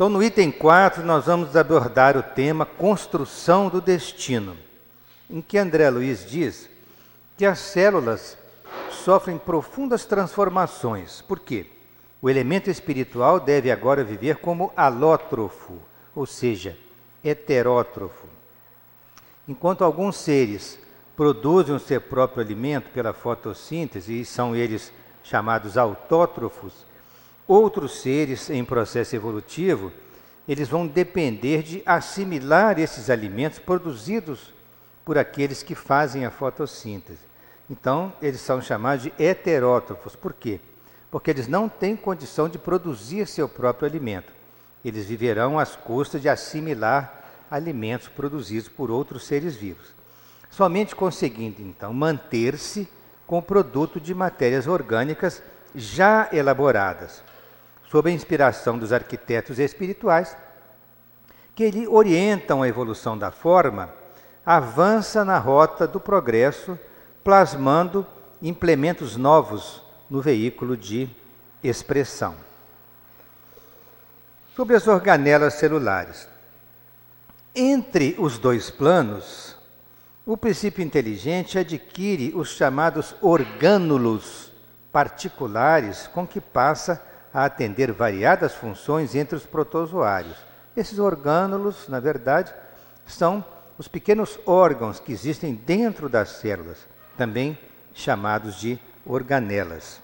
Então, no item 4, nós vamos abordar o tema construção do destino, em que André Luiz diz que as células sofrem profundas transformações. Por quê? O elemento espiritual deve agora viver como alótrofo, ou seja, heterótrofo. Enquanto alguns seres produzem o seu próprio alimento pela fotossíntese, e são eles chamados autótrofos, outros seres em processo evolutivo, eles vão depender de assimilar esses alimentos produzidos por aqueles que fazem a fotossíntese. Então, eles são chamados de heterótrofos. Por quê? Porque eles não têm condição de produzir seu próprio alimento. Eles viverão às custas de assimilar alimentos produzidos por outros seres vivos. Somente conseguindo, então, manter-se com o produto de matérias orgânicas já elaboradas, sob a inspiração dos arquitetos espirituais, que orientam a evolução da forma, avança na rota do progresso, plasmando implementos novos no veículo de expressão. Sobre as organelas celulares. Entre os dois planos, o princípio inteligente adquire os chamados orgânulos particulares com que passa a atender variadas funções entre os protozoários. Esses orgânulos, na verdade, são os pequenos órgãos que existem dentro das células, também chamados de organelas.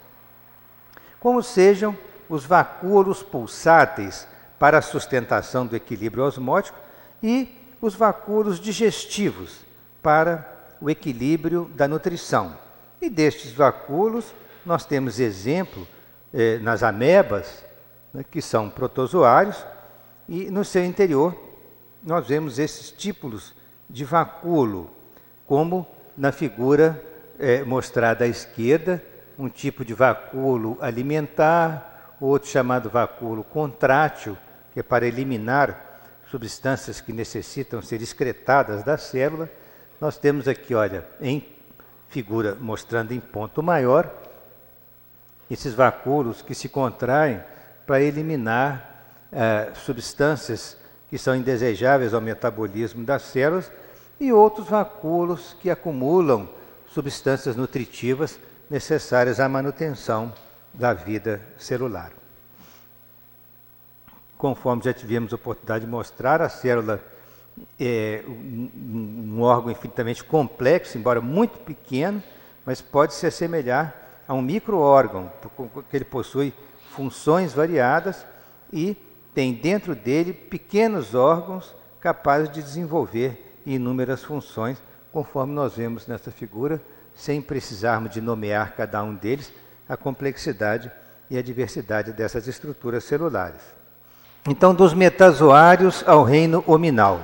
Como sejam os vacúolos pulsáteis para a sustentação do equilíbrio osmótico e os vacúolos digestivos para o equilíbrio da nutrição. E destes vacúolos nós temos exemplo nas amebas, né, que são protozoários, e no seu interior nós vemos esses tipos de vacúolo, como na figura mostrada à esquerda, um tipo de vacúolo alimentar, outro chamado vacúolo contrátil, que é para eliminar substâncias que necessitam ser excretadas da célula. Nós temos aqui, olha, em figura mostrando em ponto maior, esses vacúolos que se contraem para eliminar substâncias que são indesejáveis ao metabolismo das células, e outros vacúolos que acumulam substâncias nutritivas necessárias à manutenção da vida celular. Conforme já tivemos a oportunidade de mostrar, a célula é um órgão infinitamente complexo, embora muito pequeno, mas pode se assemelhar a um micro-órgão, porque ele possui funções variadas e tem dentro dele pequenos órgãos capazes de desenvolver inúmeras funções, conforme nós vemos nessa figura, sem precisarmos de nomear cada um deles, a complexidade e a diversidade dessas estruturas celulares. Então, dos metazoários ao reino hominal.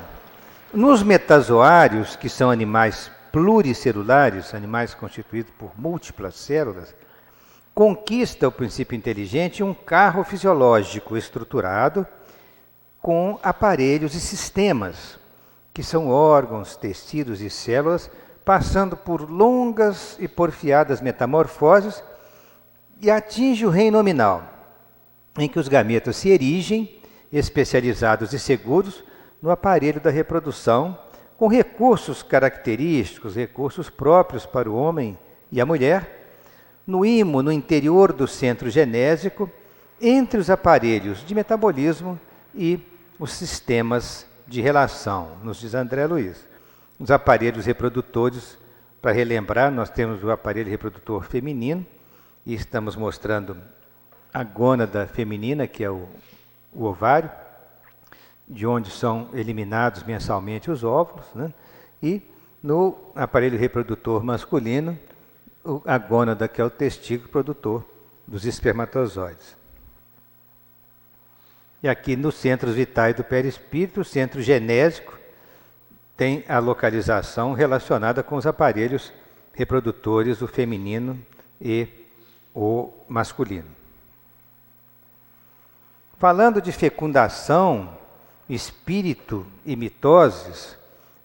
Nos metazoários, que são animais pluricelulares, animais constituídos por múltiplas células, conquista o princípio inteligente um carro fisiológico estruturado com aparelhos e sistemas, que são órgãos, tecidos e células, passando por longas e porfiadas metamorfoses, e atinge o reino nominal, em que os gametas se erigem, especializados e seguros, no aparelho da reprodução, com recursos característicos, recursos próprios para o homem e a mulher, no imo, no interior do centro genésico, entre os aparelhos de metabolismo e os sistemas de relação, nos diz André Luiz. Os aparelhos reprodutores, para relembrar, nós temos o aparelho reprodutor feminino, e estamos mostrando a gônada feminina, que é o ovário, de onde são eliminados mensalmente os óvulos, né? E no aparelho reprodutor masculino, a gônada, que é o testículo produtor dos espermatozoides. E aqui nos centros vitais do perispírito, o centro genésico tem a localização relacionada com os aparelhos reprodutores, o feminino e o masculino. Falando de fecundação, espírito e mitoses,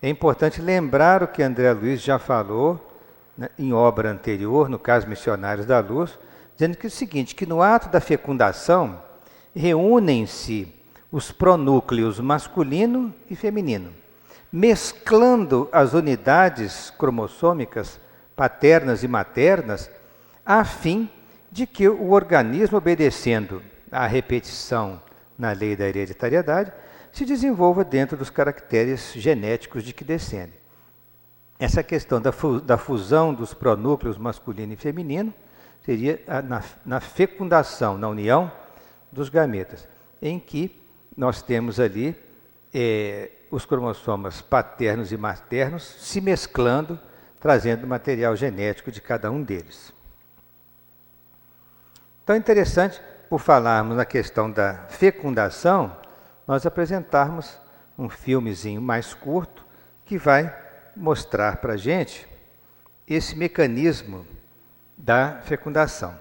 é importante lembrar o que André Luiz já falou, né, em obra anterior, no caso Missionários da Luz, dizendo que é o seguinte, que no ato da fecundação reúnem-se os pronúcleos masculino e feminino, mesclando as unidades cromossômicas paternas e maternas, a fim de que o organismo, obedecendo à repetição na lei da hereditariedade, se desenvolva dentro dos caracteres genéticos de que descende. Essa questão da fusão dos pronúcleos masculino e feminino seria na fecundação, na união dos gametas, em que nós temos ali os cromossomas paternos e maternos se mesclando, trazendo o material genético de cada um deles. Então é interessante, por falarmos na questão da fecundação, nós apresentarmos um filmezinho mais curto que vai mostrar para a gente esse mecanismo da fecundação.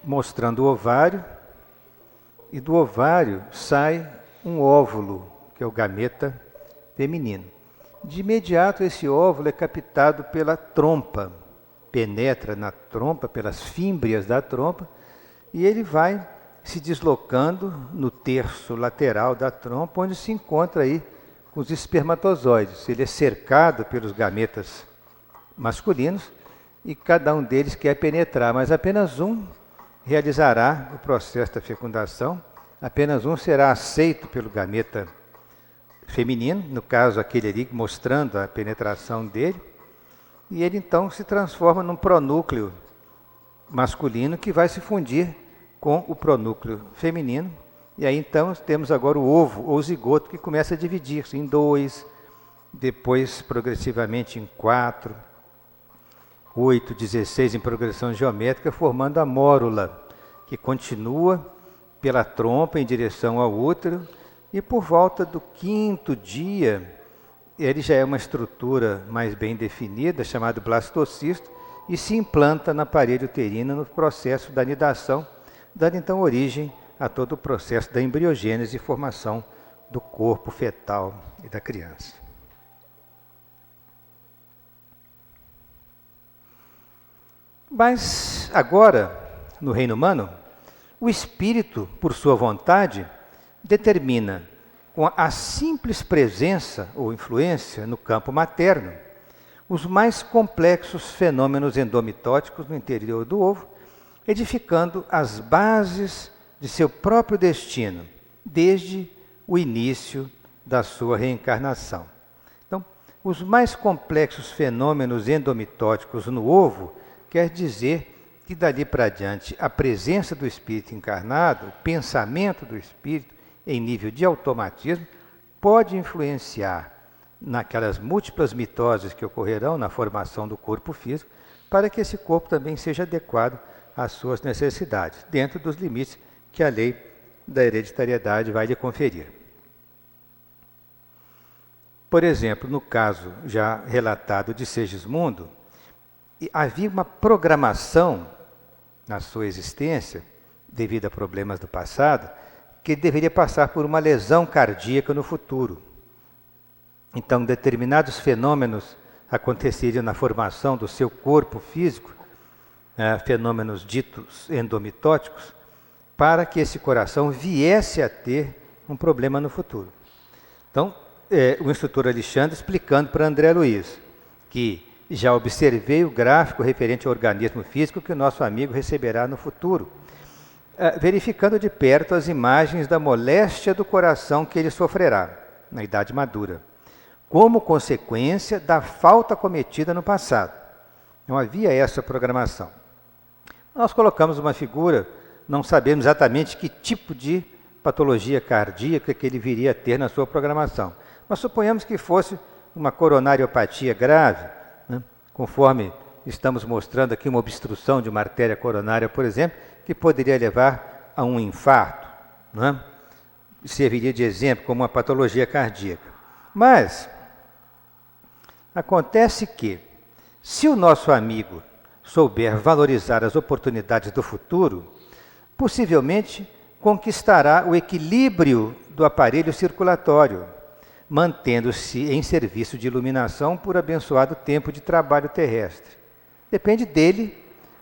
Mostrando o ovário, e do ovário sai um óvulo, que é o gameta feminino. De imediato, esse óvulo é captado pela trompa, penetra na trompa, pelas fímbrias da trompa, e ele vai se deslocando no terço lateral da trompa, onde se encontra aí com os espermatozoides. Ele é cercado pelos gametas masculinos e cada um deles quer penetrar, mas apenas um realizará o processo da fecundação, apenas um será aceito pelo gameta feminino, no caso aquele ali mostrando a penetração dele, e ele então se transforma num pronúcleo masculino que vai se fundir com o pronúcleo feminino, e aí então temos agora o ovo ou zigoto que começa a dividir-se em 2, depois progressivamente em 4, 8, 16 em progressão geométrica, formando a mórula, que continua pela trompa em direção ao útero, e por volta do 5º dia, ele já é uma estrutura mais bem definida, chamada blastocisto, e se implanta na parede uterina no processo da nidação, dando então origem a todo o processo da embriogênese e formação do corpo fetal e da criança. Mas agora, no reino humano, o espírito, por sua vontade, determina, com a simples presença ou influência no campo materno, os mais complexos fenômenos endomitóticos no interior do ovo, edificando as bases de seu próprio destino, desde o início da sua reencarnação. Então, os mais complexos fenômenos endomitóticos no ovo quer dizer que dali para diante a presença do espírito encarnado, o pensamento do espírito em nível de automatismo, pode influenciar naquelas múltiplas mitoses que ocorrerão na formação do corpo físico, para que esse corpo também seja adequado às suas necessidades, dentro dos limites que a lei da hereditariedade vai lhe conferir. Por exemplo, no caso já relatado de Segismundo, havia uma programação na sua existência, devido a problemas do passado, que deveria passar por uma lesão cardíaca no futuro. Então, determinados fenômenos aconteceriam na formação do seu corpo físico, fenômenos ditos endomitóticos, para que esse coração viesse a ter um problema no futuro. Então, o instrutor Alexandre explicando para André Luiz que já observei o gráfico referente ao organismo físico que o nosso amigo receberá no futuro, verificando de perto as imagens da moléstia do coração que ele sofrerá na idade madura, como consequência da falta cometida no passado. Não havia essa programação. Nós colocamos uma figura, não sabemos exatamente que tipo de patologia cardíaca que ele viria a ter na sua programação. Mas suponhamos que fosse uma coronariopatia grave, né? Conforme estamos mostrando aqui, uma obstrução de uma artéria coronária, por exemplo, que poderia levar a um infarto, né? Serviria de exemplo como uma patologia cardíaca. Mas acontece que, se o nosso amigo souber valorizar as oportunidades do futuro, possivelmente conquistará o equilíbrio do aparelho circulatório, mantendo-se em serviço de iluminação por abençoado tempo de trabalho terrestre. Depende dele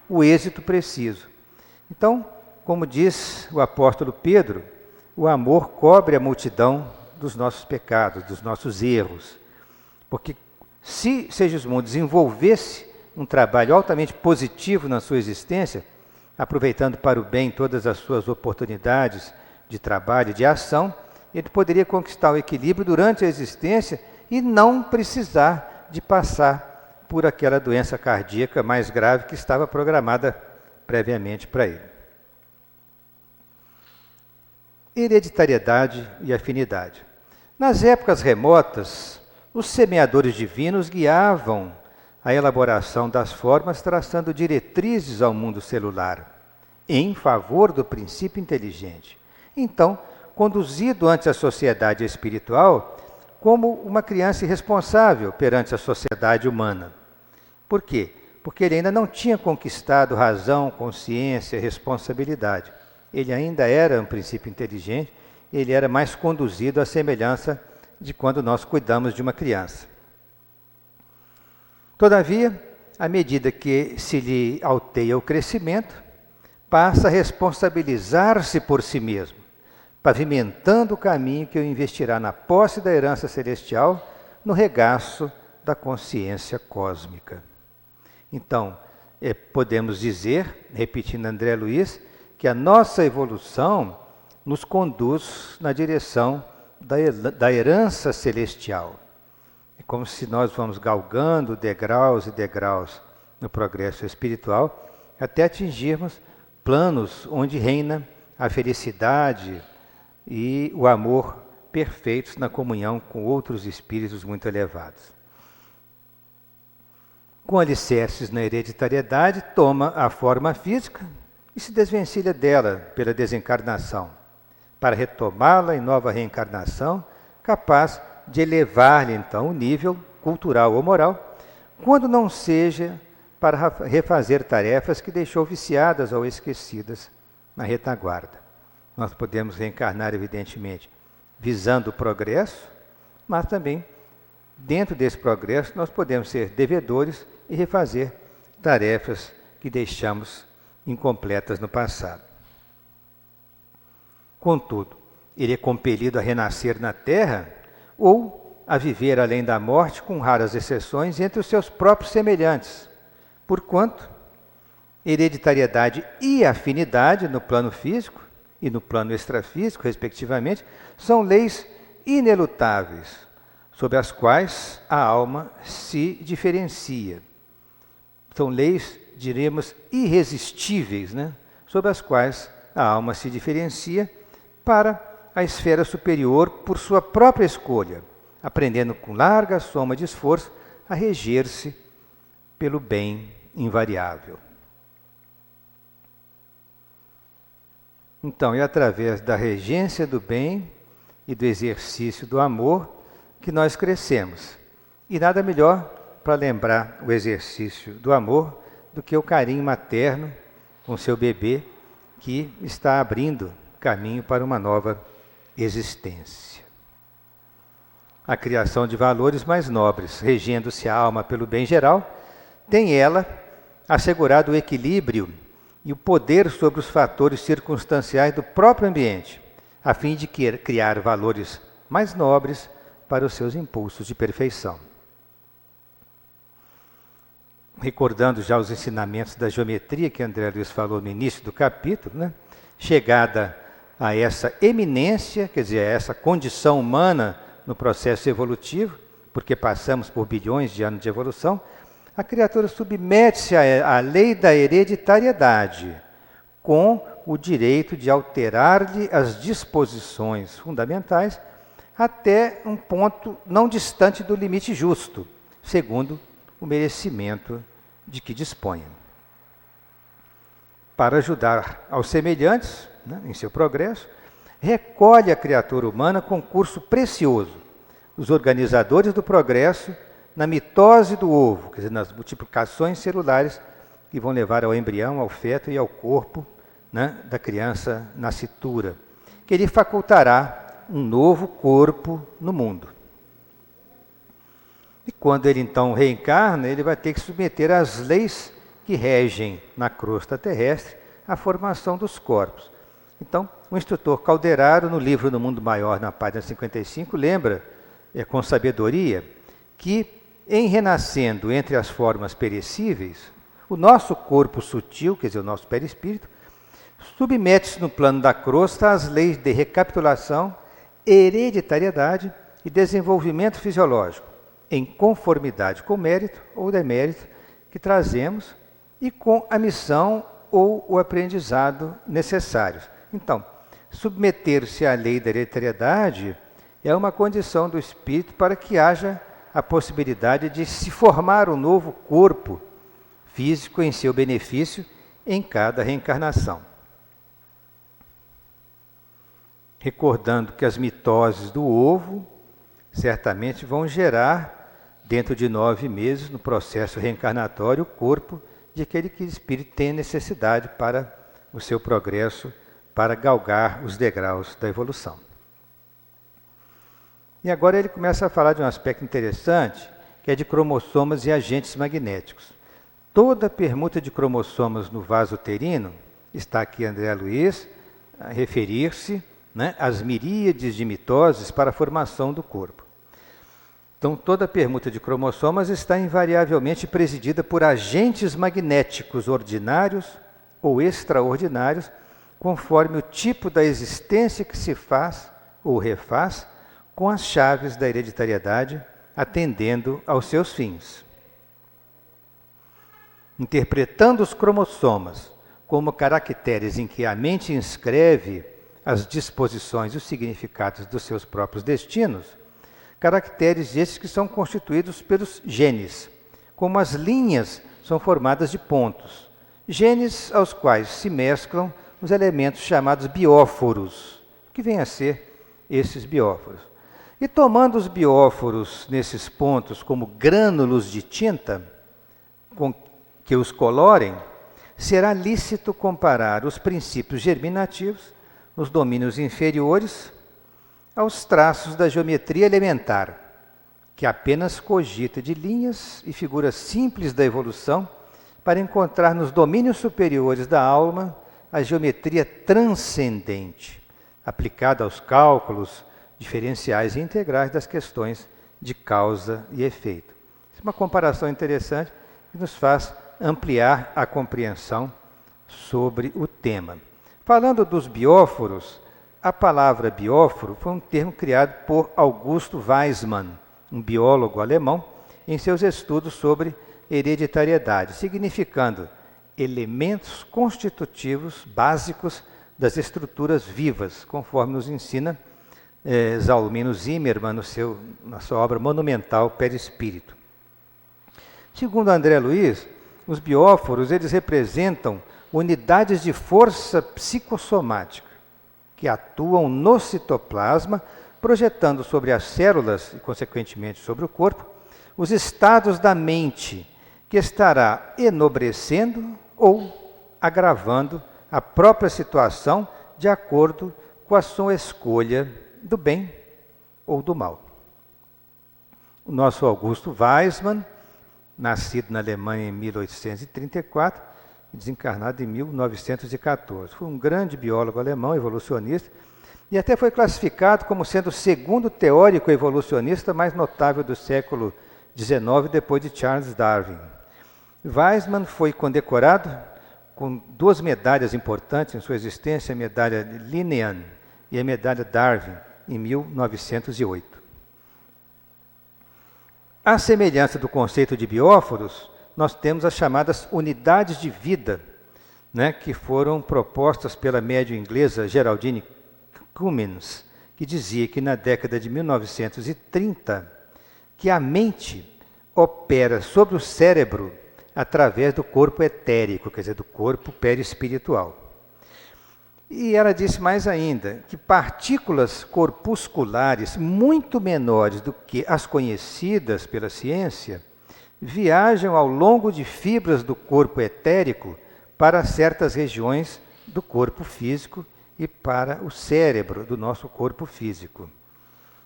o êxito preciso. Então, como diz o apóstolo Pedro, o amor cobre a multidão dos nossos pecados, dos nossos erros. Porque se Segismundo desenvolvesse um trabalho altamente positivo na sua existência, aproveitando para o bem todas as suas oportunidades de trabalho e de ação, ele poderia conquistar o equilíbrio durante a existência e não precisar de passar por aquela doença cardíaca mais grave que estava programada previamente para ele. Hereditariedade e afinidade. Nas épocas remotas, os semeadores divinos guiavam a elaboração das formas, traçando diretrizes ao mundo celular, em favor do princípio inteligente. Então, conduzido ante a sociedade espiritual como uma criança irresponsável perante a sociedade humana. Por quê? Porque ele ainda não tinha conquistado razão, consciência, responsabilidade. Ele ainda era um princípio inteligente, ele era mais conduzido à semelhança de quando nós cuidamos de uma criança. Todavia, à medida que se lhe alteia o crescimento, passa a responsabilizar-se por si mesmo, pavimentando o caminho que o investirá na posse da herança celestial, no regaço da consciência cósmica. Então, podemos dizer, repetindo André Luiz, que a nossa evolução nos conduz na direção da herança celestial. É como se nós vamos galgando degraus e degraus no progresso espiritual, até atingirmos planos onde reina a felicidade e o amor perfeitos na comunhão com outros espíritos muito elevados. Com alicerces na hereditariedade, toma a forma física e se desvencilha dela pela desencarnação, para retomá-la em nova reencarnação, capaz de elevar-lhe então o nível cultural ou moral, quando não seja para refazer tarefas que deixou viciadas ou esquecidas na retaguarda. Nós podemos reencarnar, evidentemente, visando o progresso, mas também, dentro desse progresso, nós podemos ser devedores e refazer tarefas que deixamos incompletas no passado. Contudo, ele é compelido a renascer na Terra ou a viver além da morte, com raras exceções, entre os seus próprios semelhantes, porquanto hereditariedade e afinidade no plano físico e no plano extrafísico, respectivamente, são leis inelutáveis, sobre as quais a alma se diferencia. São leis, diremos, irresistíveis, sobre as quais a alma se diferencia para a esfera superior por sua própria escolha, aprendendo com larga soma de esforço a reger-se pelo bem invariável. Então, é através da regência do bem e do exercício do amor que nós crescemos. E nada melhor para lembrar o exercício do amor do que o carinho materno com seu bebê que está abrindo caminho para uma nova existência. A criação de valores mais nobres, regendo-se a alma pelo bem geral, tem ela assegurado o equilíbrio e o poder sobre os fatores circunstanciais do próprio ambiente, a fim de criar valores mais nobres para os seus impulsos de perfeição. Recordando já os ensinamentos da geometria que André Luiz falou no início do capítulo, chegada a essa eminência, quer dizer, a essa condição humana no processo evolutivo, porque passamos por bilhões de anos de evolução, a criatura submete-se à lei da hereditariedade, com o direito de alterar-lhe as disposições fundamentais até um ponto não distante do limite justo, segundo o merecimento de que disponha. Para ajudar aos semelhantes, em seu progresso, recolhe a criatura humana concurso precioso, os organizadores do progresso, na mitose do ovo, quer dizer, nas multiplicações celulares que vão levar ao embrião, ao feto e ao corpo da criança nascitura, que lhe facultará um novo corpo no mundo. E quando ele então reencarna, ele vai ter que submeter às leis que regem na crosta terrestre a formação dos corpos. Então, o instrutor Calderaro, no livro No Mundo Maior, na página 55, lembra, com sabedoria, que em renascendo entre as formas perecíveis, o nosso corpo sutil, quer dizer, o nosso perispírito, submete-se no plano da crosta às leis de recapitulação, hereditariedade e desenvolvimento fisiológico, em conformidade com o mérito ou demérito que trazemos e com a missão ou o aprendizado necessários. Então, submeter-se à lei da hereditariedade é uma condição do espírito para que haja a possibilidade de se formar um novo corpo físico em seu benefício em cada reencarnação. Recordando que as mitoses do ovo certamente vão gerar, dentro de 9 meses, no processo reencarnatório, o corpo de aquele que o espírito tem necessidade para o seu progresso, para galgar os degraus da evolução. E agora ele começa a falar de um aspecto interessante, que é de cromossomas e agentes magnéticos. Toda permuta de cromossomas no vaso uterino, está aqui André Luiz, a referir-se, né, às miríades de mitoses para a formação do corpo. Então, toda permuta de cromossomas está invariavelmente presidida por agentes magnéticos ordinários ou extraordinários, conforme o tipo da existência que se faz ou refaz, com as chaves da hereditariedade, atendendo aos seus fins. Interpretando os cromossomas como caracteres em que a mente inscreve as disposições e os significados dos seus próprios destinos, caracteres esses que são constituídos pelos genes, como as linhas são formadas de pontos, genes aos quais se mesclam os elementos chamados bióforos, que vêm a ser esses bióforos. E tomando os bióforos nesses pontos como grânulos de tinta, com que os colorem, será lícito comparar os princípios germinativos, nos domínios inferiores, aos traços da geometria elementar, que apenas cogita de linhas e figuras simples da evolução, para encontrar nos domínios superiores da alma a geometria transcendente, aplicada aos cálculos diferenciais e integrais das questões de causa e efeito. Isso é uma comparação interessante que nos faz ampliar a compreensão sobre o tema. Falando dos bióforos, a palavra bióforo foi um termo criado por Augusto Weismann, um biólogo alemão, em seus estudos sobre hereditariedade, significando elementos constitutivos básicos das estruturas vivas, conforme nos ensina Zalmino Zimmermann na sua obra monumental Perispírito. Segundo André Luiz, os bióforos eles representam unidades de força psicossomática que atuam no citoplasma, projetando sobre as células e, consequentemente, sobre o corpo, os estados da mente, que estará enobrecendo ou agravando a própria situação de acordo com a sua escolha do bem ou do mal. O nosso Augusto Weismann, nascido na Alemanha em 1834, desencarnado em 1914. Foi um grande biólogo alemão, evolucionista, e até foi classificado como sendo o segundo teórico evolucionista mais notável do século XIX, depois de Charles Darwin. Weismann foi condecorado com 2 medalhas importantes em sua existência, a medalha Linnean e a medalha Darwin, em 1908. À semelhança do conceito de bióforos, nós temos as chamadas unidades de vida, né, que foram propostas pela médium inglesa Geraldine Cummins, que dizia que na década de 1930, que a mente opera sobre o cérebro através do corpo etérico, quer dizer, do corpo perispiritual. E ela disse mais ainda, que partículas corpusculares muito menores do que as conhecidas pela ciência viajam ao longo de fibras do corpo etérico para certas regiões do corpo físico e para o cérebro do nosso corpo físico.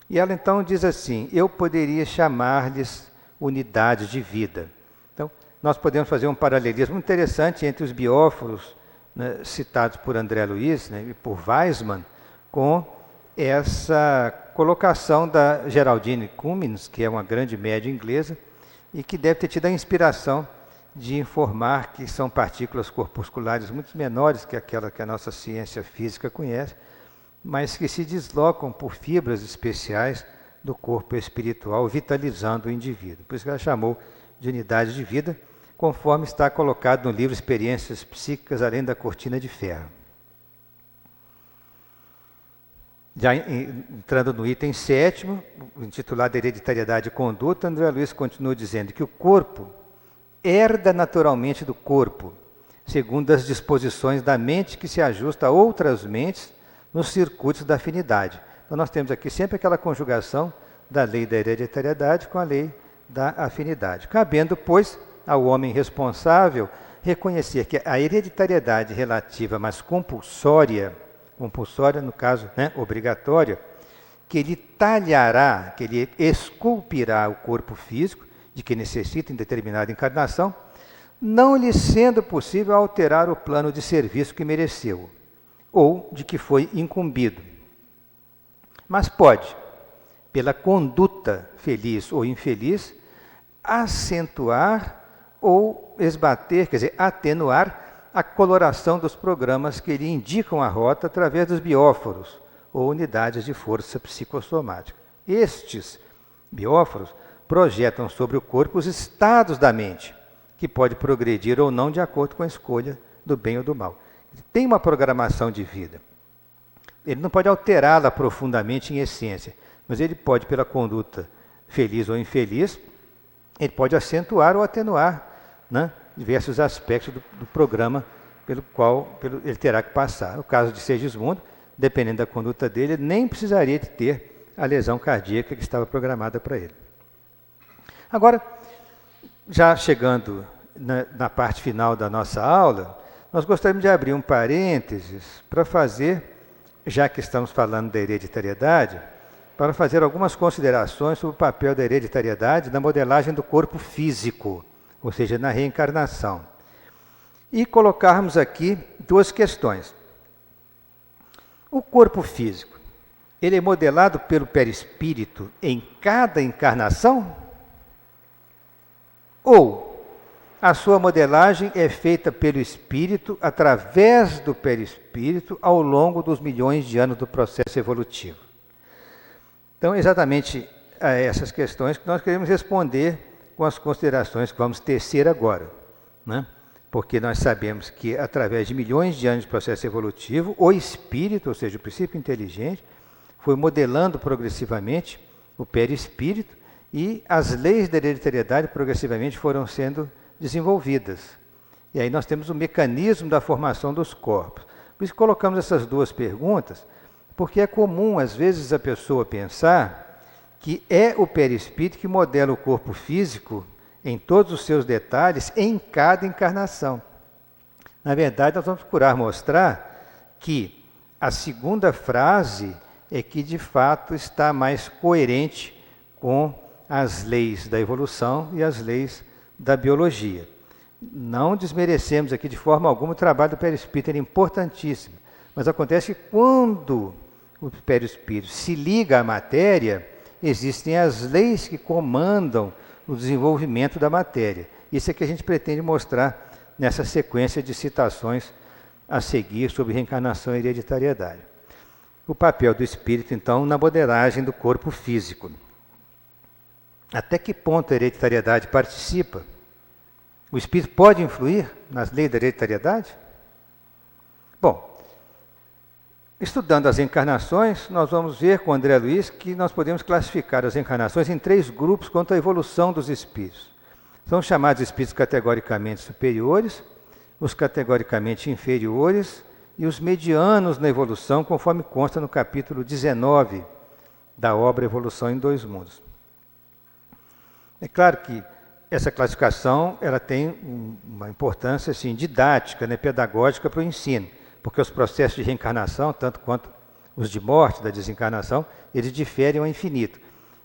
E ela então diz assim, eu poderia chamar-lhes unidades de vida. Então, nós podemos fazer um paralelismo interessante entre os bióforos, né, citados por André Luiz, né, e por Weismann, com essa colocação da Geraldine Cummins, que é uma grande média inglesa, e que deve ter tido a inspiração de informar que são partículas corpusculares muito menores que aquela que a nossa ciência física conhece, mas que se deslocam por fibras especiais do corpo espiritual, vitalizando o indivíduo. Por isso que ela chamou de unidade de vida, conforme está colocado no livro Experiências Psíquicas Além da Cortina de Ferro. Já entrando no item 7º, intitulado Hereditariedade e Conduta, André Luiz continua dizendo que o corpo herda naturalmente do corpo, segundo as disposições da mente que se ajusta a outras mentes nos circuitos da afinidade. Então nós temos aqui sempre aquela conjugação da lei da hereditariedade com a lei da afinidade. Cabendo, pois, ao homem responsável reconhecer que a hereditariedade relativa, mas compulsória no caso, né, obrigatória, que ele talhará, que ele esculpirá o corpo físico, de que necessita em determinada encarnação, não lhe sendo possível alterar o plano de serviço que mereceu, ou de que foi incumbido. Mas pode, pela conduta feliz ou infeliz, acentuar ou esbater, quer dizer, atenuar a coloração dos programas que lhe indicam a rota através dos bióforos, ou unidades de força psicossomática. Estes bióforos projetam sobre o corpo os estados da mente, que pode progredir ou não de acordo com a escolha do bem ou do mal. Ele tem uma programação de vida. Ele não pode alterá-la profundamente em essência, mas ele pode, pela conduta feliz ou infeliz, ele pode acentuar ou atenuar, né, diversos aspectos do programa pelo qual ele terá que passar. No caso de Segismundo, dependendo da conduta dele, ele nem precisaria de ter a lesão cardíaca que estava programada para ele. Agora, já chegando na parte final da nossa aula, nós gostaríamos de abrir um parênteses para fazer, já que estamos falando da hereditariedade, para fazer algumas considerações sobre o papel da hereditariedade na modelagem do corpo físico, ou seja, na reencarnação. E colocarmos aqui duas questões. O corpo físico, ele é modelado pelo perispírito em cada encarnação? Ou a sua modelagem é feita pelo espírito através do perispírito ao longo dos milhões de anos do processo evolutivo? Então, exatamente a essas questões que nós queremos responder com as considerações que vamos tecer agora, né? Porque nós sabemos que, através de milhões de anos de processo evolutivo, o espírito, ou seja, o princípio inteligente, foi modelando progressivamente o perispírito e as leis da hereditariedade progressivamente foram sendo desenvolvidas. E aí nós temos o mecanismo da formação dos corpos. Por isso colocamos essas duas perguntas, porque é comum, às vezes, a pessoa pensar que é o perispírito que modela o corpo físico em todos os seus detalhes, em cada encarnação. Na verdade, nós vamos procurar mostrar que a segunda frase é que, de fato, está mais coerente com as leis da evolução e as leis da biologia. Não desmerecemos aqui de forma alguma o trabalho do perispírito, ele é importantíssimo. Mas acontece que quando o perispírito se liga à matéria, existem as leis que comandam o desenvolvimento da matéria. Isso é que a gente pretende mostrar nessa sequência de citações a seguir sobre reencarnação e hereditariedade. O papel do espírito, então, na modelagem do corpo físico. Até que ponto a hereditariedade participa? O espírito pode influir nas leis da hereditariedade? Bom, estudando as encarnações, nós vamos ver com André Luiz que nós podemos classificar as encarnações em 3 grupos quanto à evolução dos espíritos. São chamados espíritos categoricamente superiores, os categoricamente inferiores e os medianos na evolução, conforme consta no capítulo 19 da obra Evolução em Dois Mundos. É claro que essa classificação ela tem uma importância assim, didática, né, pedagógica para o ensino, porque os processos de reencarnação, tanto quanto os de morte, da desencarnação, eles diferem ao infinito.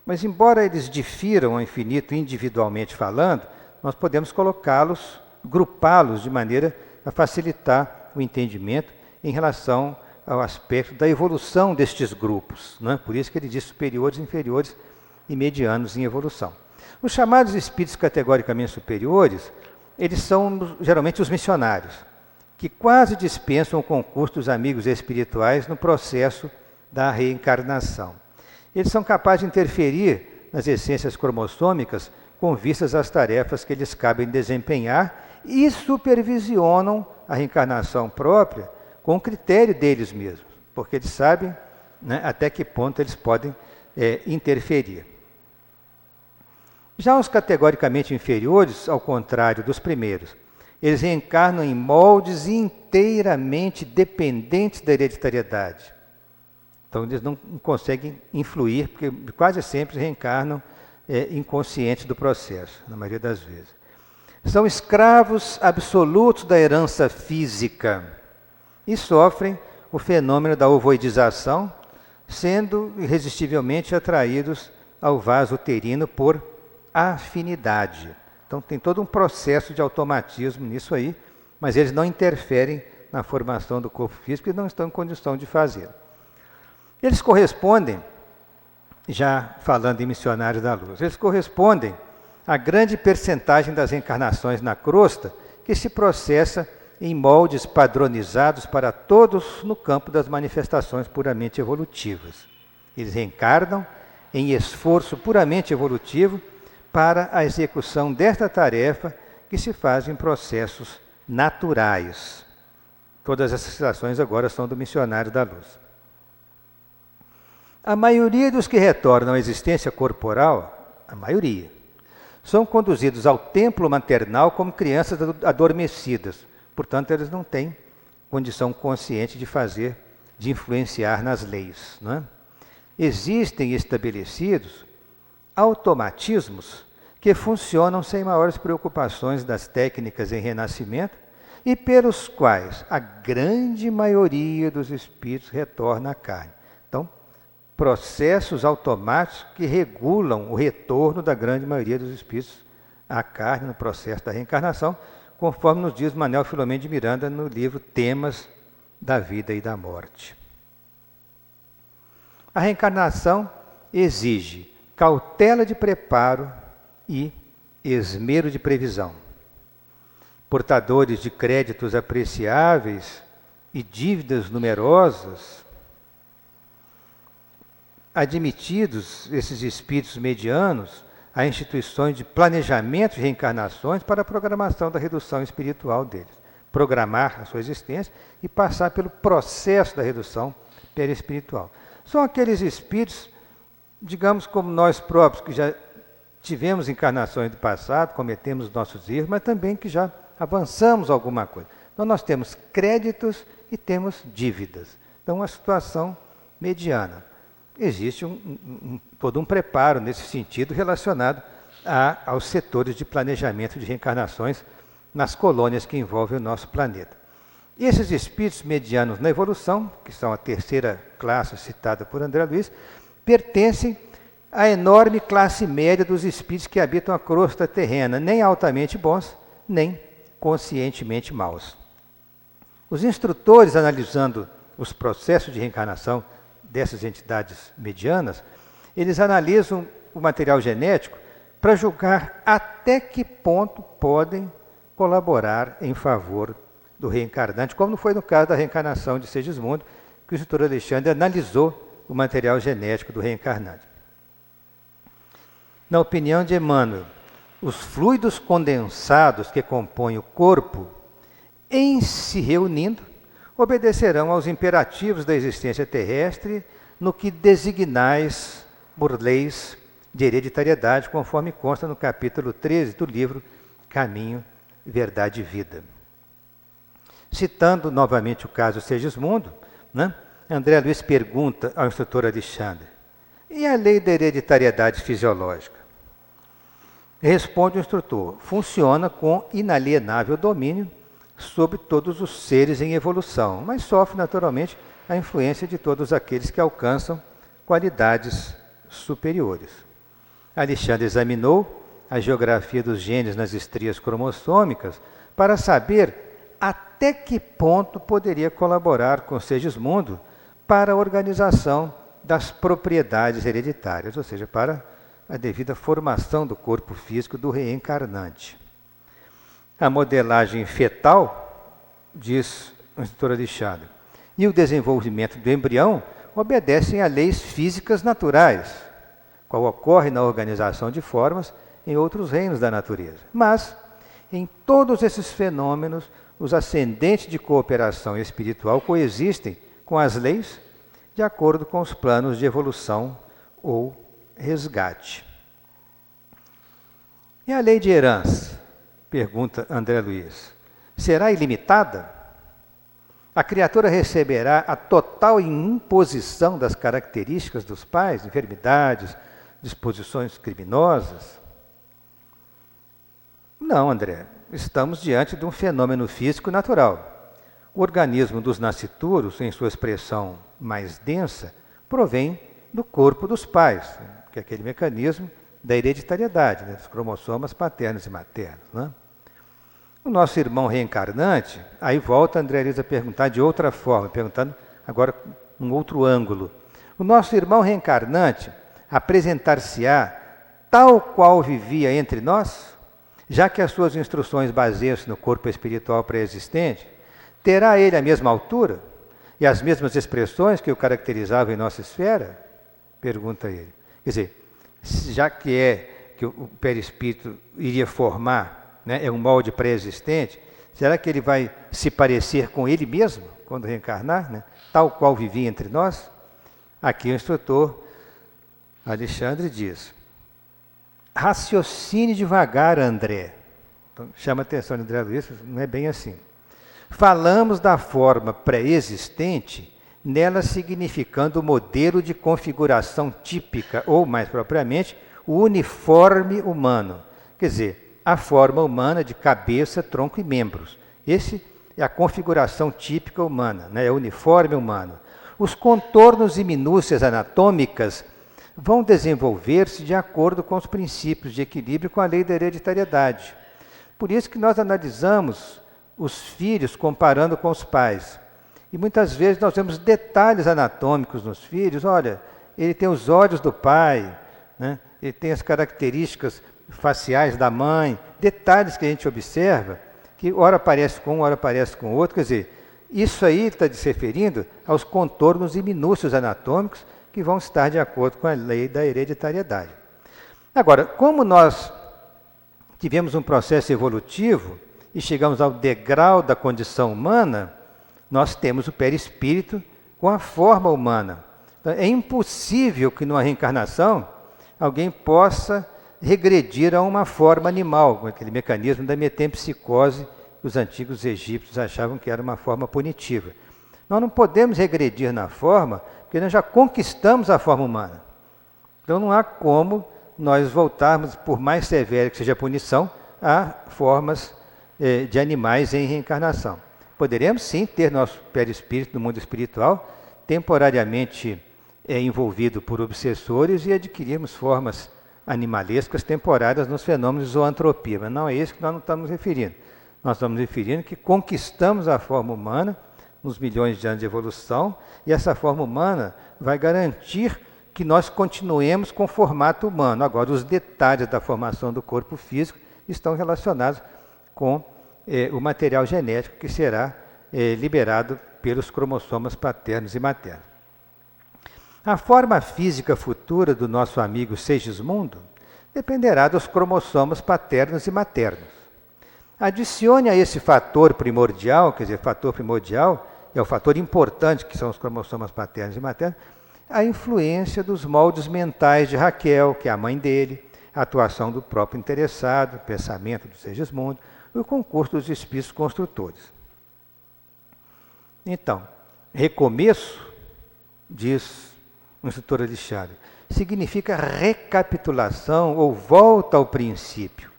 Mas, embora eles difiram ao infinito individualmente falando, nós podemos colocá-los, grupá-los de maneira a facilitar o entendimento em relação ao aspecto da evolução destes grupos, né? Por isso que ele diz superiores, inferiores e medianos em evolução. Os chamados espíritos categoricamente superiores, eles são geralmente os missionários, que quase dispensam o concurso dos amigos espirituais no processo da reencarnação. Eles são capazes de interferir nas essências cromossômicas com vistas às tarefas que eles cabem desempenhar e supervisionam a reencarnação própria com o critério deles mesmos, porque eles sabem, né, até que ponto eles podem interferir. Já os categoricamente inferiores, ao contrário dos primeiros, eles reencarnam em moldes inteiramente dependentes da hereditariedade. Então, eles não conseguem influir, porque quase sempre reencarnam inconscientes do processo, na maioria das vezes. São escravos absolutos da herança física e sofrem o fenômeno da ovoidização, sendo irresistivelmente atraídos ao vaso uterino por afinidade. Então tem todo um processo de automatismo nisso aí, mas eles não interferem na formação do corpo físico e não estão em condição de fazer. Eles correspondem, já falando em missionários da luz, eles correspondem à grande percentagem das encarnações na crosta que se processa em moldes padronizados para todos no campo das manifestações puramente evolutivas. Eles reencarnam em esforço puramente evolutivo para a execução desta tarefa que se faz em processos naturais. Todas essas citações agora são do missionário da luz. A maioria dos que retornam à existência corporal, a maioria, são conduzidos ao templo maternal como crianças adormecidas. Portanto, eles não têm condição consciente de influenciar nas leis, não é? Existem estabelecidos automatismos que funcionam sem maiores preocupações das técnicas em renascimento e pelos quais a grande maioria dos espíritos retorna à carne. Então, processos automáticos que regulam o retorno da grande maioria dos espíritos à carne no processo da reencarnação, conforme nos diz Manuel Filomeno de Miranda no livro Temas da Vida e da Morte. A reencarnação exige cautela de preparo e esmero de previsão. Portadores de créditos apreciáveis e dívidas numerosas, admitidos esses espíritos medianos a instituições de planejamento de reencarnações para a programação da redução espiritual deles. Programar a sua existência e passar pelo processo da redução perispiritual. São aqueles espíritos, digamos como nós próprios, que já tivemos encarnações do passado, cometemos nossos erros, mas também que já avançamos alguma coisa. Então nós temos créditos e temos dívidas. Então uma situação mediana. Existe todo um preparo nesse sentido relacionado aos setores de planejamento de reencarnações nas colônias que envolvem o nosso planeta. E esses espíritos medianos na evolução, que são a terceira classe citada por André Luiz, pertencem à enorme classe média dos espíritos que habitam a crosta terrena, nem altamente bons, nem conscientemente maus. Os instrutores, analisando os processos de reencarnação dessas entidades medianas, eles analisam o material genético para julgar até que ponto podem colaborar em favor do reencarnante, como foi no caso da reencarnação de Segismundo, que o instrutor Alexandre analisou o material genético do reencarnante. Na opinião de Emmanuel, os fluidos condensados que compõem o corpo, em se reunindo, obedecerão aos imperativos da existência terrestre no que designais por leis de hereditariedade, conforme consta no capítulo 13 do livro Caminho, Verdade e Vida. Citando novamente o caso Segismundo, né, André Luiz pergunta ao instrutor Alexandre: e a lei da hereditariedade fisiológica? Responde o instrutor: funciona com inalienável domínio sobre todos os seres em evolução, mas sofre naturalmente a influência de todos aqueles que alcançam qualidades superiores. Alexandre examinou a geografia dos genes nas estrias cromossômicas para saber até que ponto poderia colaborar com o Segismundo para a organização das propriedades hereditárias, ou seja, para a devida formação do corpo físico do reencarnante. A modelagem fetal, diz o instrutor Alexandre, e o desenvolvimento do embrião obedecem a leis físicas naturais, qual ocorre na organização de formas em outros reinos da natureza. Mas, em todos esses fenômenos, os ascendentes de cooperação espiritual coexistem com as leis de acordo com os planos de evolução ou resgate. E a lei de herança? Pergunta André Luiz. Será ilimitada? A criatura receberá a total imposição das características dos pais, enfermidades, disposições criminosas? Não, André. Estamos diante de um fenômeno físico natural. O organismo dos nascituros, em sua expressão mais densa, provém do corpo dos pais, que é aquele mecanismo da hereditariedade, né, dos cromossomas paternos e maternos. Né? O nosso irmão reencarnante, aí volta André Luiz a perguntar de outra forma, perguntando agora um outro ângulo. O nosso irmão reencarnante apresentar-se-á tal qual vivia entre nós, já que as suas instruções baseiam-se no corpo espiritual pré-existente, terá ele a mesma altura e as mesmas expressões que o caracterizavam em nossa esfera? Pergunta ele. Quer dizer, já que o perispírito iria formar, né, é um molde pré-existente, será que ele vai se parecer com ele mesmo quando reencarnar, né, tal qual vivia entre nós? Aqui o instrutor Alexandre diz: raciocine devagar, André. Então, chama a atenção de André Luiz, não é bem assim. Falamos da forma pré-existente, nela significando o modelo de configuração típica, ou mais propriamente, o uniforme humano. Quer dizer, a forma humana de cabeça, tronco e membros. Esse é a configuração típica humana, né? É o uniforme humano. Os contornos e minúcias anatômicas vão desenvolver-se de acordo com os princípios de equilíbrio com a lei da hereditariedade. Por isso que nós analisamos os filhos comparando com os pais. E muitas vezes nós vemos detalhes anatômicos nos filhos. Olha, ele tem os olhos do pai, né? Ele tem as características faciais da mãe, detalhes que a gente observa, que ora parece com um, ora parece com outro. Quer dizer, isso aí está se referindo aos contornos e minúcias anatômicos que vão estar de acordo com a lei da hereditariedade. Agora, como nós tivemos um processo evolutivo e chegamos ao degrau da condição humana, nós temos o perispírito com a forma humana. Então, é impossível que numa reencarnação alguém possa regredir a uma forma animal, com aquele mecanismo da metempsicose que os antigos egípcios achavam que era uma forma punitiva. Nós não podemos regredir na forma, porque nós já conquistamos a forma humana. Então não há como nós voltarmos, por mais severa que seja a punição, a formas de animais em reencarnação. Poderemos sim ter nosso perispírito no mundo espiritual temporariamente envolvido por obsessores e adquirirmos formas animalescas temporárias nos fenômenos de zoantropia, mas não é isso que nós não estamos referindo. Nós estamos referindo que conquistamos a forma humana nos milhões de anos de evolução, e essa forma humana vai garantir que nós continuemos com o formato humano. Agora, os detalhes da formação do corpo físico estão relacionados com o material genético que será liberado pelos cromossomas paternos e maternos. A forma física futura do nosso amigo Segismundo dependerá dos cromossomas paternos e maternos. Adicione a esse fator primordial, quer dizer, fator primordial é o fator importante, que são os cromossomas paternos e maternos, a influência dos moldes mentais de Raquel, que é a mãe dele, a atuação do próprio interessado, o pensamento do Segismundo, e o concurso dos espíritos construtores. Então, recomeço, diz o instrutor Alexandre, significa recapitulação ou volta ao princípio.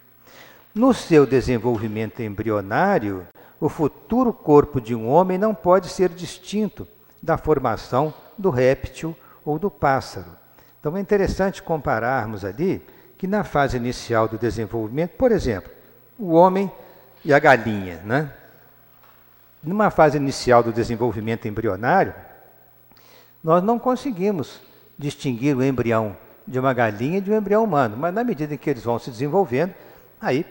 No seu desenvolvimento embrionário, o futuro corpo de um homem não pode ser distinto da formação do réptil ou do pássaro. Então é interessante compararmos ali que na fase inicial do desenvolvimento, por exemplo, o homem e a galinha, né? Numa fase inicial do desenvolvimento embrionário, nós não conseguimos distinguir o embrião de uma galinha de um embrião humano, mas na medida em que eles vão se desenvolvendo, aí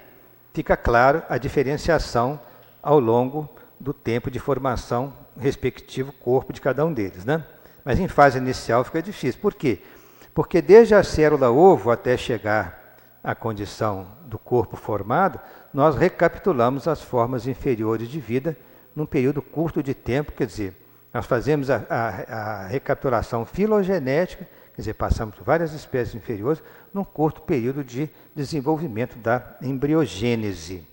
fica claro a diferenciação ao longo do tempo de formação respectivo corpo de cada um deles, né? Mas em fase inicial fica difícil. Por quê? Porque desde a célula ovo até chegar à condição do corpo formado, nós recapitulamos as formas inferiores de vida num período curto de tempo, quer dizer, nós fazemos a recapitulação filogenética, quer dizer, passamos por várias espécies inferiores, num curto período de desenvolvimento da embriogênese.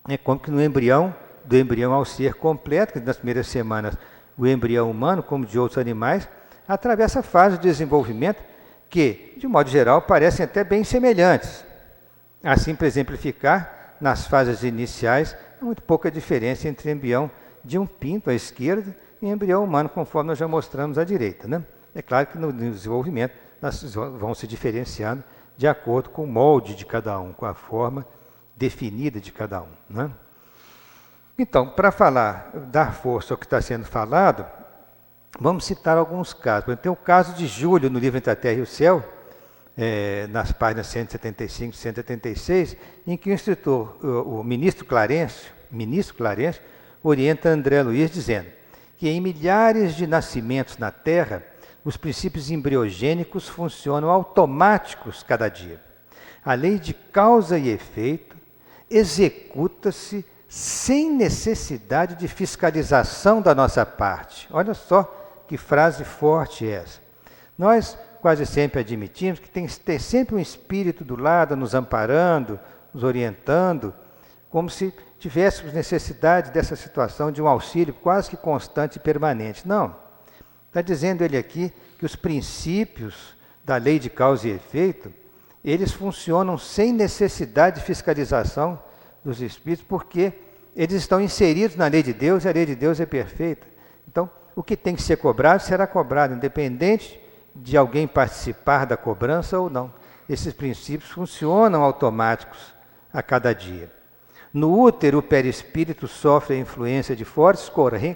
É como que no embrião, do embrião ao ser completo, que nas primeiras semanas o embrião humano, como de outros animais, atravessa a fase de desenvolvimento que, de modo geral, parecem até bem semelhantes. Assim, para exemplificar, nas fases iniciais, há muito pouca diferença entre embrião de um pinto à esquerda e embrião humano, conforme nós já mostramos à direita, né? É claro que no desenvolvimento nós vão se diferenciando de acordo com o molde de cada um, com a forma definida de cada um, né? Então, para dar força ao que está sendo falado, vamos citar alguns casos. Tem o caso de Júlio, no livro Entre a Terra e o Céu, nas páginas 175 e 176, em que o ministro Clarencio, orienta André Luiz dizendo que em milhares de nascimentos na Terra, os princípios embriogênicos funcionam automáticos cada dia. A lei de causa e efeito executa-se sem necessidade de fiscalização da nossa parte. Olha só que frase forte é essa. Nós quase sempre admitimos que tem sempre um espírito do lado, nos amparando, nos orientando, como se tivéssemos necessidade dessa situação de um auxílio quase que constante e permanente. Não. Está dizendo ele aqui que os princípios da lei de causa e efeito, eles funcionam sem necessidade de fiscalização dos espíritos, porque eles estão inseridos na lei de Deus e a lei de Deus é perfeita. Então, o que tem que ser cobrado será cobrado, independente de alguém participar da cobrança ou não. Esses princípios funcionam automáticos a cada dia. No útero, o perispírito sofre a influência de fortes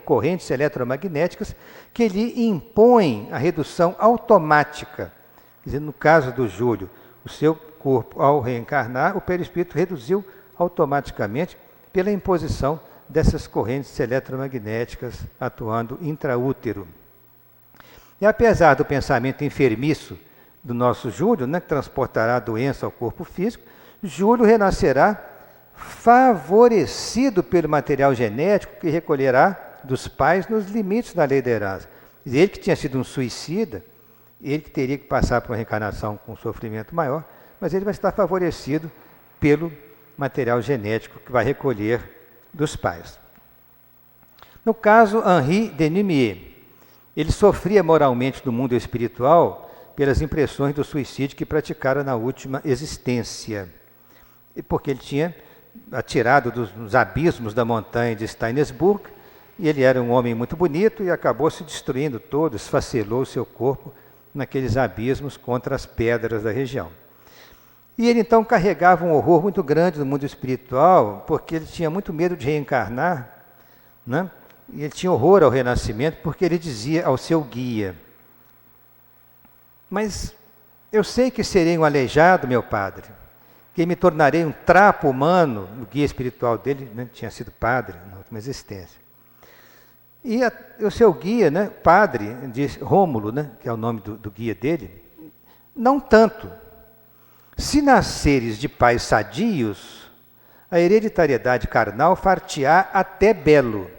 correntes eletromagnéticas que lhe impõem a redução automática. Quer dizer, no caso do Júlio, o seu corpo, ao reencarnar, o perispírito reduziu automaticamente pela imposição dessas correntes eletromagnéticas atuando intraútero. E apesar do pensamento enfermiço do nosso Júlio, que transportará a doença ao corpo físico, Júlio renascerá favorecido pelo material genético que recolherá dos pais nos limites da lei da herança. Ele que tinha sido um suicida, ele que teria que passar por uma reencarnação com um sofrimento maior, mas ele vai estar favorecido pelo material genético que vai recolher dos pais. No caso, Henri Denis, ele sofria moralmente no mundo espiritual pelas impressões do suicídio que praticara na última existência, porque ele tinha atirado dos abismos da montanha de Steinesburg, e ele era um homem muito bonito e acabou se destruindo todo, esfacelou o seu corpo naqueles abismos contra as pedras da região. E ele então carregava um horror muito grande no mundo espiritual, porque ele tinha muito medo de reencarnar, né? E ele tinha horror ao renascimento, porque ele dizia ao seu guia: mas eu sei que serei um aleijado, meu padre, que me tornarei um trapo humano. O guia espiritual dele, né, tinha sido padre na última existência. E o seu guia, né, padre, diz, Rômulo, né, que é o nome do guia dele, não tanto. Se nasceres de pais sadios, a hereditariedade carnal far-te-á até belo.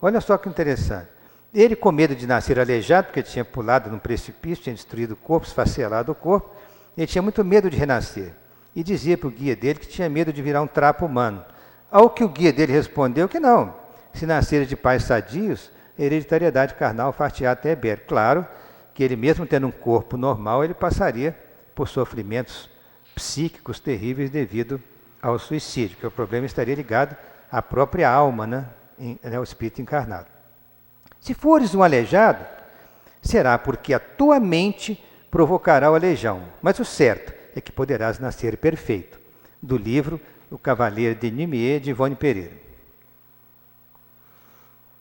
Olha só que interessante. Ele, com medo de nascer aleijado, porque tinha pulado num precipício, tinha destruído o corpo, esfacelado o corpo, ele tinha muito medo de renascer. E dizia para o guia dele que tinha medo de virar um trapo humano. Ao que o guia dele respondeu que não. Se nasceres de pais sadios, a hereditariedade carnal far-te-á até belo. Claro que ele, mesmo tendo um corpo normal, ele passaria por sofrimentos psíquicos terríveis devido ao suicídio, que o problema estaria ligado à própria alma, né, ao espírito encarnado. Se fores um aleijado, será porque a tua mente provocará o aleijão. Mas o certo é que poderás nascer perfeito. Do livro O Cavaleiro de Nimier, de Ivone Pereira.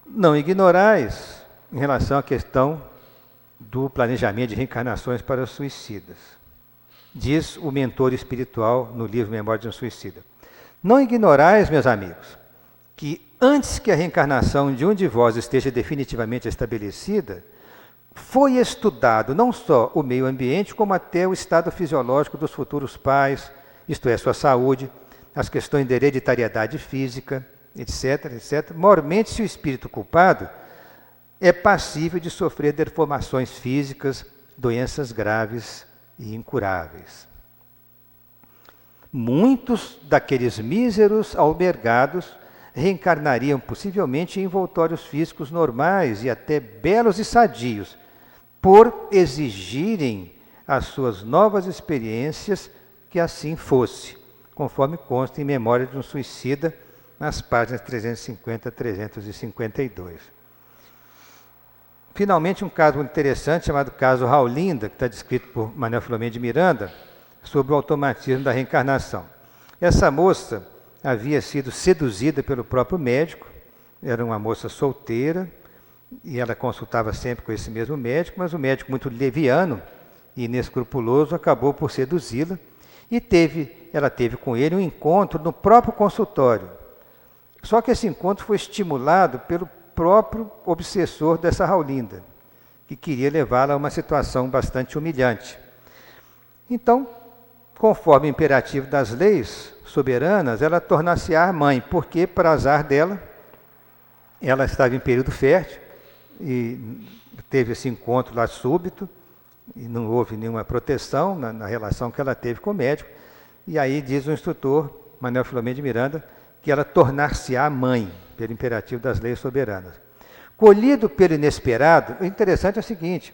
Não ignorais em relação à questão do planejamento de reencarnações para os suicidas. Diz o mentor espiritual no livro Memória de um Suicida. Não ignorais, meus amigos, que antes que a reencarnação de um de vós esteja definitivamente estabelecida, foi estudado não só o meio ambiente, como até o estado fisiológico dos futuros pais, isto é, sua saúde, as questões de hereditariedade física, etc, etc. Mormente, se o espírito culpado é passível de sofrer deformações físicas, doenças graves e incuráveis. Muitos daqueles míseros albergados reencarnariam possivelmente em envoltórios físicos normais e até belos e sadios, por exigirem as suas novas experiências que assim fosse, conforme consta em Memória de um Suicida, nas páginas 350 a 352. Finalmente, um caso muito interessante, chamado caso Raulinda, que está descrito por Manuel Filomeno de Miranda, sobre o automatismo da reencarnação. Essa moça havia sido seduzida pelo próprio médico, era uma moça solteira, e ela consultava sempre com esse mesmo médico, mas o médico, muito leviano e inescrupuloso, acabou por seduzi-la, e ela teve com ele um encontro no próprio consultório. Só que esse encontro foi estimulado pelo próprio obsessor dessa Raulinda, que queria levá-la a uma situação bastante humilhante. Então, conforme o imperativo das leis soberanas, ela tornar-se-á mãe, porque, para azar dela, ela estava em período fértil, e teve esse encontro lá súbito, e não houve nenhuma proteção na relação que ela teve com o médico, e aí diz o instrutor, Manuel Filomeno de Miranda, que ela tornar-se-á mãe, pelo imperativo das leis soberanas. Colhido pelo inesperado, o interessante é o seguinte,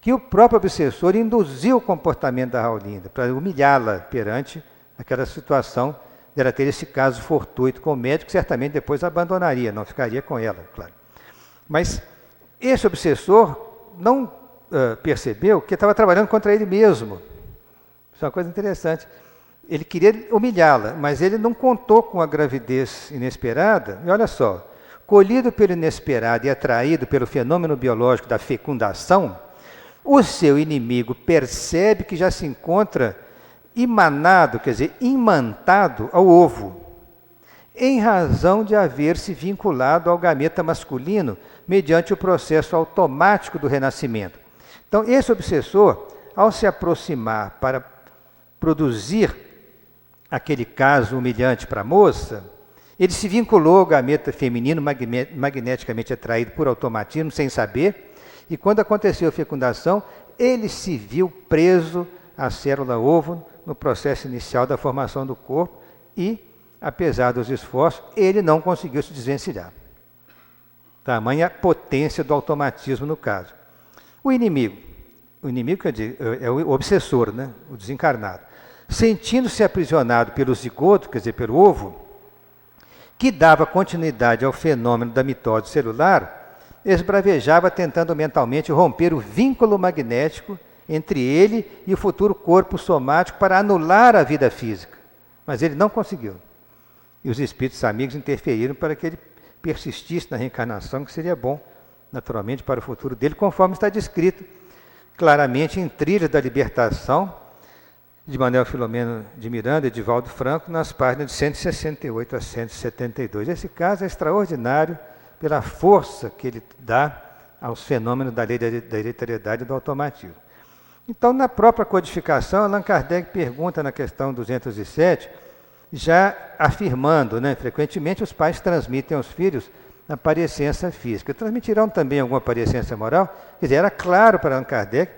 que o próprio obsessor induziu o comportamento da Raulinda, para humilhá-la perante aquela situação dela ter esse caso fortuito com o médico, que certamente depois abandonaria, não ficaria com ela, claro. Mas esse obsessor não percebeu que estava trabalhando contra ele mesmo. Isso é uma coisa interessante. Ele queria humilhá-la, mas ele não contou com a gravidez inesperada. E olha só, colhido pelo inesperado e atraído pelo fenômeno biológico da fecundação, o seu inimigo percebe que já se encontra imanado, quer dizer, imantado ao ovo, em razão de haver se vinculado ao gameta masculino mediante o processo automático do renascimento. Então, esse obsessor, ao se aproximar para produzir aquele caso humilhante para a moça, ele se vinculou ao gameta feminino magneticamente atraído por automatismo, sem saber, e quando aconteceu a fecundação, ele se viu preso à célula ovo no processo inicial da formação do corpo e, apesar dos esforços, ele não conseguiu se desvencilhar. Tamanha potência do automatismo no caso. O inimigo quer dizer, é o obsessor, né? O desencarnado. Sentindo-se aprisionado pelo zigoto, quer dizer, pelo ovo, que dava continuidade ao fenômeno da mitose celular, esbravejava tentando mentalmente romper o vínculo magnético entre ele e o futuro corpo somático para anular a vida física. Mas ele não conseguiu. E os espíritos amigos interferiram para que ele persistisse na reencarnação, que seria bom, naturalmente, para o futuro dele, conforme está descrito claramente em Trilha da Libertação, de Manuel Filomeno de Miranda e de Valdo Franco, nas páginas de 168 a 172. Esse caso é extraordinário pela força que ele dá aos fenômenos da lei da hereditariedade e do automatismo. Então, na própria codificação, Allan Kardec pergunta na questão 207, já afirmando, né, frequentemente os pais transmitem aos filhos a parecência física. Transmitirão também alguma parecência moral? Quer dizer, era claro para Allan Kardec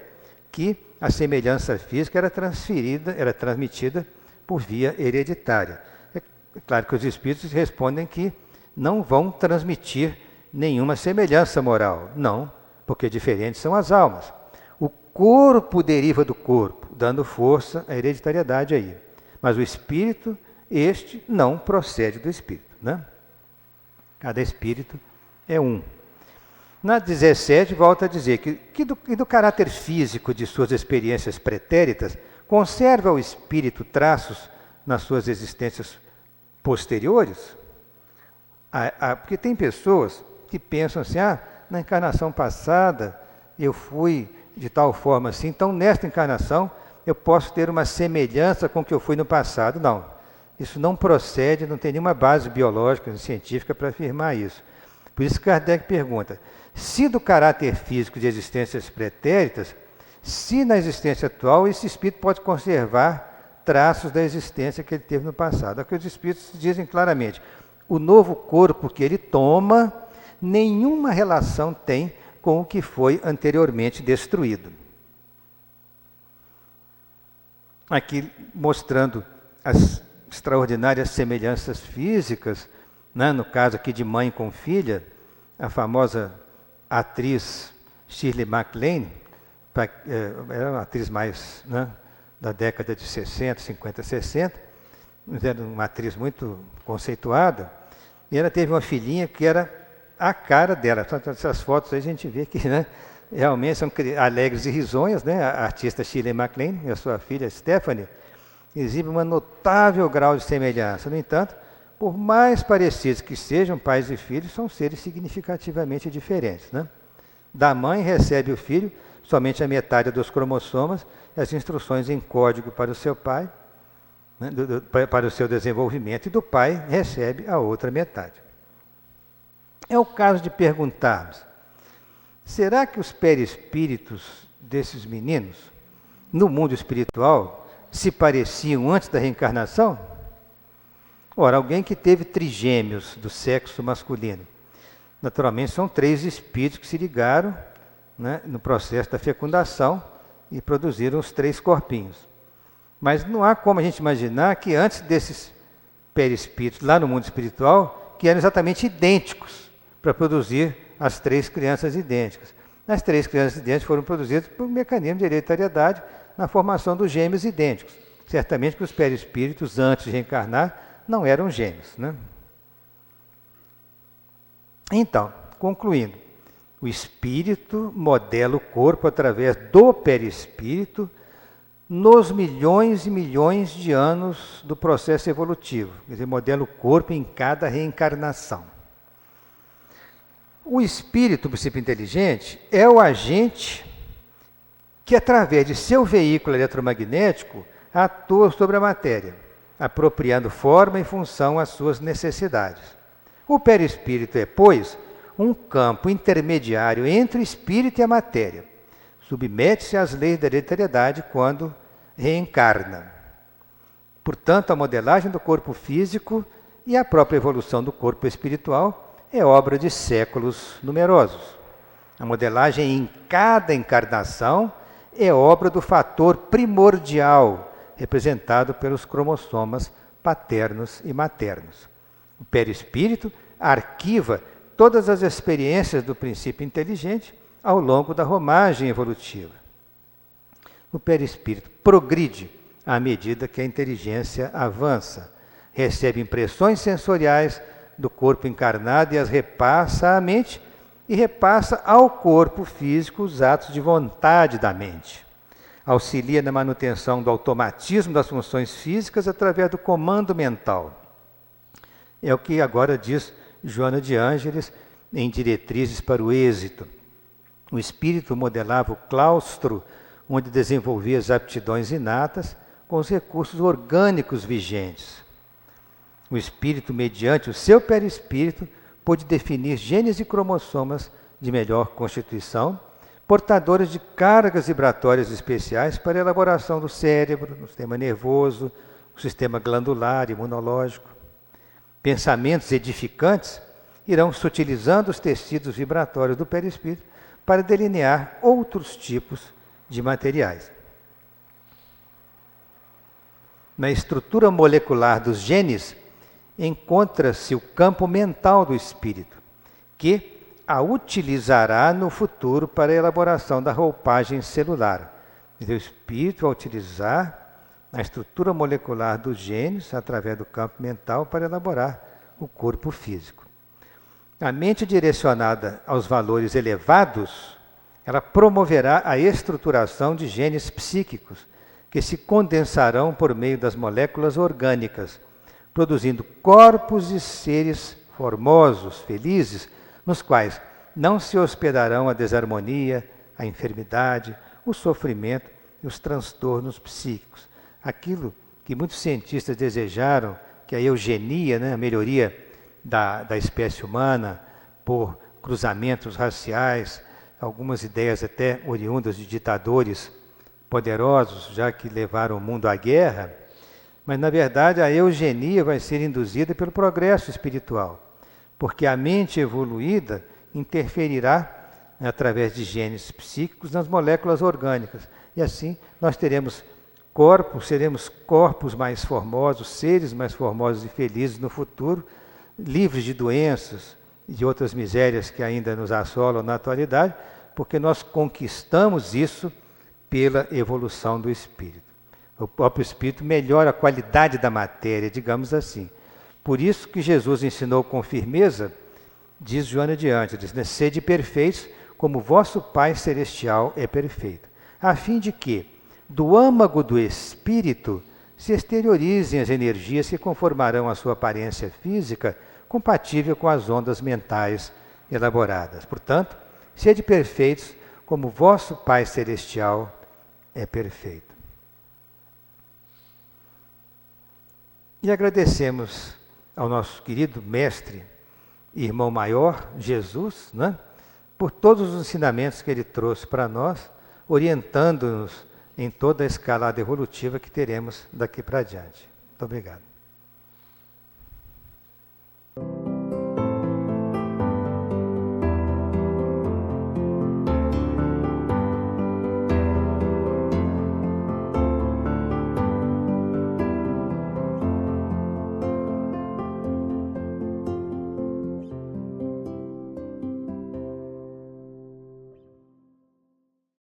que a semelhança física era transmitida por via hereditária. É claro que os espíritos respondem que não vão transmitir nenhuma semelhança moral. Não, porque diferentes são as almas. O corpo deriva do corpo, dando força à hereditariedade aí. Mas o espírito, este não procede do espírito, né? Cada espírito é um. Na 17, volta a dizer que do caráter físico de suas experiências pretéritas, conserva o espírito traços nas suas existências posteriores? Porque tem pessoas que pensam assim, na encarnação passada eu fui de tal forma assim, então nesta encarnação eu posso ter uma semelhança com o que eu fui no passado. Não, isso não procede, não tem nenhuma base biológica, científica para afirmar isso. Por isso Kardec pergunta, se do caráter físico de existências pretéritas, se na existência atual esse espírito pode conservar traços da existência que ele teve no passado. É o que os espíritos dizem claramente. O novo corpo que ele toma, nenhuma relação tem com o que foi anteriormente destruído. Aqui mostrando as extraordinárias semelhanças físicas, né? No caso aqui de mãe com filha, a famosa atriz Shirley MacLaine, era uma atriz mais, né, da década de 60, 50, 60, era uma atriz muito conceituada, e ela teve uma filhinha que era a cara dela. Essas fotos aí a gente vê que, né, realmente são alegres e risonhas, né? A artista Shirley MacLaine e a sua filha Stephanie exibem um notável grau de semelhança. No entanto, por mais parecidos que sejam pais e filhos, são seres significativamente diferentes, né? Da mãe recebe o filho somente a metade dos cromossomas e as instruções em código para o seu pai, né, para o seu desenvolvimento, e do pai recebe a outra metade. É o caso de perguntarmos, será que os perispíritos desses meninos, no mundo espiritual, se pareciam antes da reencarnação? Ora, alguém que teve trigêmeos do sexo masculino, naturalmente são 3 espíritos que se ligaram, né, no processo da fecundação e produziram os 3 corpinhos. Mas não há como a gente imaginar que antes desses perispíritos, lá no mundo espiritual, que eram exatamente idênticos para produzir as 3 crianças idênticas. As 3 crianças idênticas foram produzidas por um mecanismo de hereditariedade na formação dos gêmeos idênticos. Certamente que os perispíritos, antes de reencarnar, não eram gêmeos, né? Então, concluindo, o espírito modela o corpo através do perispírito nos milhões e milhões de anos do processo evolutivo. Quer dizer, modela o corpo em cada reencarnação. O espírito, o princípio inteligente, é o agente que, através de seu veículo eletromagnético, atua sobre a matéria, apropriando forma e função às suas necessidades. O perispírito é, pois, um campo intermediário entre o espírito e a matéria. Submete-se às leis da hereditariedade quando reencarna. Portanto, a modelagem do corpo físico e a própria evolução do corpo espiritual é obra de séculos numerosos. A modelagem em cada encarnação é obra do fator primordial, representado pelos cromossomas paternos e maternos. O perispírito arquiva todas as experiências do princípio inteligente ao longo da romagem evolutiva. O perispírito progride à medida que a inteligência avança, recebe impressões sensoriais do corpo encarnado e as repassa à mente e repassa ao corpo físico os atos de vontade da mente. Auxilia na manutenção do automatismo das funções físicas através do comando mental. É o que agora diz Joana de Ângeles em Diretrizes para o Êxito. O espírito modelava o claustro onde desenvolvia as aptidões inatas com os recursos orgânicos vigentes. O espírito, mediante o seu perispírito, pôde definir genes e cromossomas de melhor constituição, portadores de cargas vibratórias especiais para a elaboração do cérebro, do sistema nervoso, do sistema glandular, imunológico. Pensamentos edificantes irão sutilizando os tecidos vibratórios do perispírito para delinear outros tipos de materiais. Na estrutura molecular dos genes, encontra-se o campo mental do espírito, que a utilizará no futuro para a elaboração da roupagem celular. O espírito vai utilizar a estrutura molecular dos genes, através do campo mental, para elaborar o corpo físico. A mente direcionada aos valores elevados, ela promoverá a estruturação de genes psíquicos, que se condensarão por meio das moléculas orgânicas, produzindo corpos e seres formosos, felizes, nos quais não se hospedarão a desarmonia, a enfermidade, o sofrimento e os transtornos psíquicos. Aquilo que muitos cientistas desejaram, que é a eugenia, né, a melhoria da espécie humana por cruzamentos raciais, algumas ideias até oriundas de ditadores poderosos, já que levaram o mundo à guerra, mas na verdade a eugenia vai ser induzida pelo progresso espiritual, porque a mente evoluída interferirá através de genes psíquicos nas moléculas orgânicas, e assim nós teremos seremos corpos mais formosos, seres mais formosos e felizes no futuro, livres de doenças e de outras misérias que ainda nos assolam na atualidade, porque nós conquistamos isso pela evolução do espírito. O próprio espírito melhora a qualidade da matéria, digamos assim. Por isso que Jesus ensinou com firmeza, diz Joana adiante, diz, né, sede perfeitos como vosso Pai Celestial é perfeito, a fim de que, do âmago do espírito, se exteriorizem as energias que conformarão a sua aparência física compatível com as ondas mentais elaboradas. Portanto, sede perfeitos como vosso Pai Celestial é perfeito. E agradecemos ao nosso querido mestre, irmão maior, Jesus, né, por todos os ensinamentos que ele trouxe para nós, orientando-nos em toda a escalada evolutiva que teremos daqui para adiante. Muito obrigado.